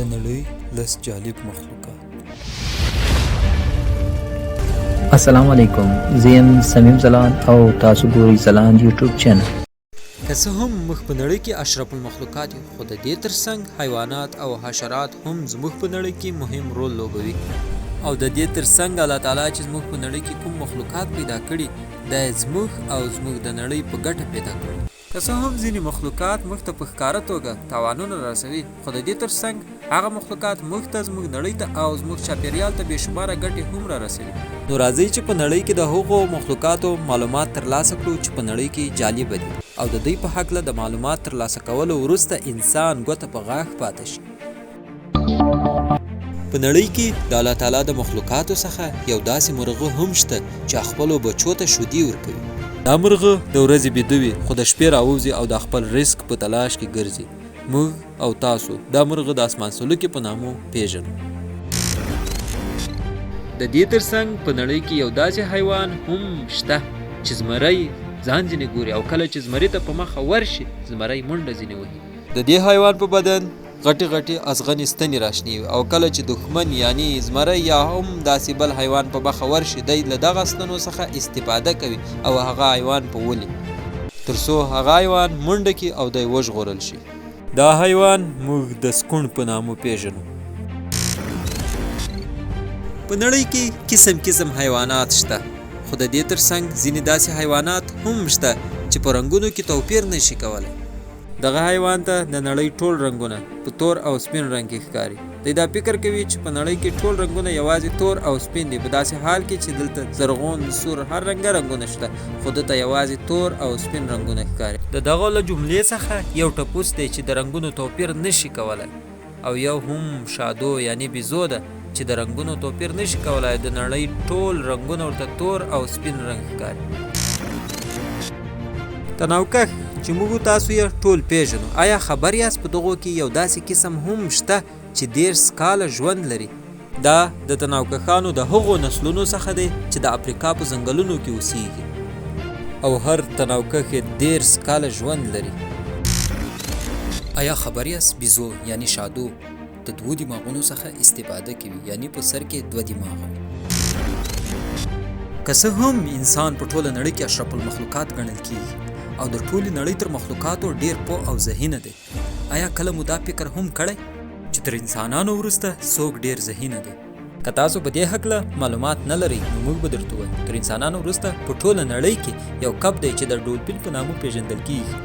د نړۍ لس جالب مخلوقات. السلام علیکم، زیم سمیم زلان او تاسو ګورئ زلان یوټیوب چینل. که څه هم موږ په نړۍ کې اشرف المخلوقات یو، خو د دې ترڅنګ حیوانات او حشرات هم زموږ په نړۍ کې مهم رول لوبوي. او د دې ترڅنګ الله تعالی چې زموږ په نړۍ کې کوم مخلوقات پیدا کړي دا زموږ او زموږ د نړۍ په ګټه پیدا کړي. که څه هم ځینې مخلوقات موږ ته په ښکاره توګه تاوانونه رسوي، خو د دې ترڅنګ هغه مخلوقات موږ ته، زموږ نړۍ ته او زموږ چاپېریال ته بېشماره ګټې هم را رسوي. نو راځئ چې په نړۍ کې د هغو مخلوقاتو معلومات ترلاسه کړو چې په نړۍ کې جالبه دي، او د دوی په هکله د معلومات ترلاسه کولو وروسته انسان ګوته په غاښ پاتې شي. په نړۍ کې د الله تعالی د مخلوقاتو څخه یو داسې مرغه هم شته چې خپلو بچو ته شودې ورکوي. دا مرغه د ورځې بیده وي، خو د شپې راوځي او د خپل رزق په تلاش کې ګرځي. موږ او تاسو دا مرغه د اسمان سلوکې په نامو پیژنو. د دې ترڅنګ په نړۍ کې یو داسې حیوان هم شته چې زمری ځان ځینې ګوري، او کله چې زمري ته په مخه ورشي زمری منډه ځینې وهي. د دې حیوان په بدن غټې غټې ازغنې ستنې راشنې وي، او کله چې دښمن یعنی زمری یا هم داسې بل حیوان په مخه ورشي دی له دغه ستنو څخه استفاده کوي او هغه حیوان په ولي تر څو هغه حیوان منډه کړي او دی وژغورل شي. دا حیوان موږ د سکون په نامو پیژنو. په نړۍ کې قسم قسم حیوانات شته، خو د دې ترڅنګ ځینې داسې حیوانات هم شته چې په رنګونو کې توپیر نشي کولی. دغه حیوان ته د نړۍ ټول رنګونه په تور او سپین رنګ کې ښکاري. دی دا فکر کوي چې په نړۍ کې ټول رنګونه یوازې تور او سپین دي، په داسې حال کې چې دلته زرغون، سور، هر رنګه رنګونه شته، خو دلته یوازې تور او سپین رنګونه ښکاري. د دغه له جملې څخه یو ټپوس دی چې د رنګونو توپیر نشي کولی، او یو هم شادو یعنی بیزو ده چې د رنګونو توپیر نشي کولی. د نړۍ ټول رنګونه ورته تور او سپین رنګ ښکاري. تناوکښ چې موږ تاسو یې ټول پیژنو، آیا خبر یاست په دغو کې یو داسې قسم هم شته چې 30 کاله ژوند لري؟ دا د تناوکښانو د هغو نسلونو څخه دی چې د افریقا په ځنګلونو کې اوسیږي، او هر تناوکښ یې 30 کاله ژوند لري. آیا خبر یاست بیزو یعنی شادو د 2 دماغونو څخه استفاده کوي، یعنی په سر کې 2 دماغه وي. که څه هم انسان په ټوله نړۍ کې اشرف المخلوقات ګڼل کیږي او د ټولې نړۍ تر مخلوقاتو ډیر پوه او ذهینه دی، آیا کله مو دا فکر هم کړی چې تر انسانانو وروسته څوک ډیر ذهینه دی؟ که تاسو په دې هکله معلومات نه لرئ نو موږ به درته ووایو. تر انسانانو وروسته په ټوله نړۍ کې یو کب دی چې د ډولفین په نامه پیژندل کیږي.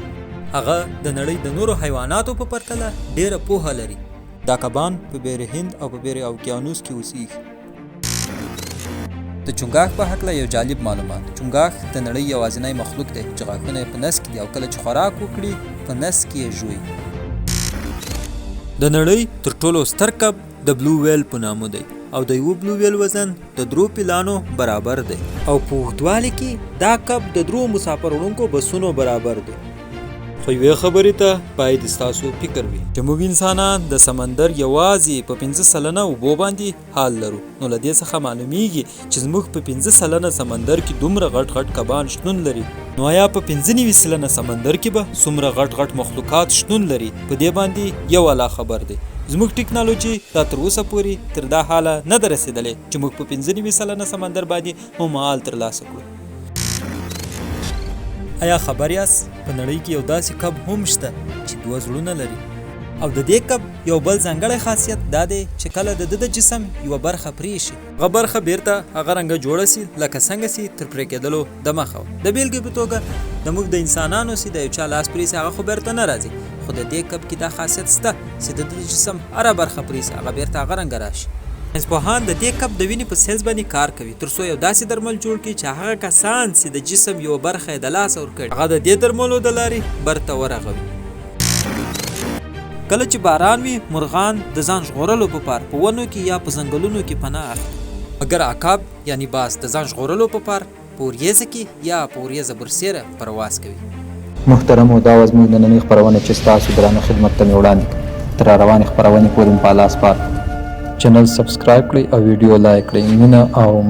هغه د نړۍ د نورو حیواناتو په پرتله ډیره پوهه لري. دا کبان په بحر هند او په بحر اوقیانوس کې اوسیږي. د چنګاښ په هکله یو جالب معلومات. چنګاښ د نړۍ یوازینی مخلوق دی چې غاښونه یې په نس کې دي، او کله چې خوراک وکړي په نس کې یې ژوي. د نړۍ تر ټولو ستر کب د بلو ویل په نامه دی، او د یوه بلو ویل وزن د 3 پیلانو برابر دی، او په اوږدوالي کې دا کب د 3 مسافر وړونکو بسونو برابر دی. خو یوې خبرې ته باید ستاسو فکر وي چې موږ انسانان د سمندر یوازې په 5% اوبو باندې حال لرو. نو له دې څخه معلومیږي چې زموږ په 5% سمندر کې دومره غټ غټ کبان شتون لري. نو آیا په 95% سمندر کې به څومره غټ غټ مخلوقات شتون لري؟ په دې باندې یو الله خبر دی. زموږ ټکنالوژي دا تر اوسه پورې تر دا حاله نه ده رسېدلې چې موږ په 95% سمندر باندې ممال ترلاسه کړو. آیا خبر یاست په نړۍ کې یو داسې کب هم شته چې 2 زړونه لري؟ او د دې کب یو بل ځانګړی خاصیت دا دی چې کله د جسم یوه برخه پرې شي، هغه برخه بیرته هغه رنګه جوړه سي لکه څنګه سي تر پرې کېدلو د مخه. د بیلګې په توګه د موږ د انسانانو سي د یو چا لاس پرې سي هغه خو بیرته نه راځي، خو د دې کب کې دا خاصیت شته چې د جسم هره برخه پرې سي هغه بیرته هغه رنګه راشي. ساینسپوهان د دې کب د وینې په سیلز باندې کار کوي تر څو یو داسې درمل جوړ کړي چې هغه کسان چې د جسم یو برخه یې د لاسه ورکړي هغه د دې درملو د لارې برته ورغوي. کله چې باران وي مرغان د ځان ژغورلو په پار په ونو کې یا په ځنګلونو کې پناه اخلي، مګر عقاب یعنی باز د ځان ژغورلو په پار په وریځو کې یا په وریځو برسیره پرواز کوي. محترمو، دا وه زموږ نننۍ خپرونه چې ستاسو درانه خدمت ته مې وړاندې کړه. تر روانې خپرونې پورې مو په لاس پار چینل سبسکرایب کړئ او ویډیو لایک کړئ. مینه او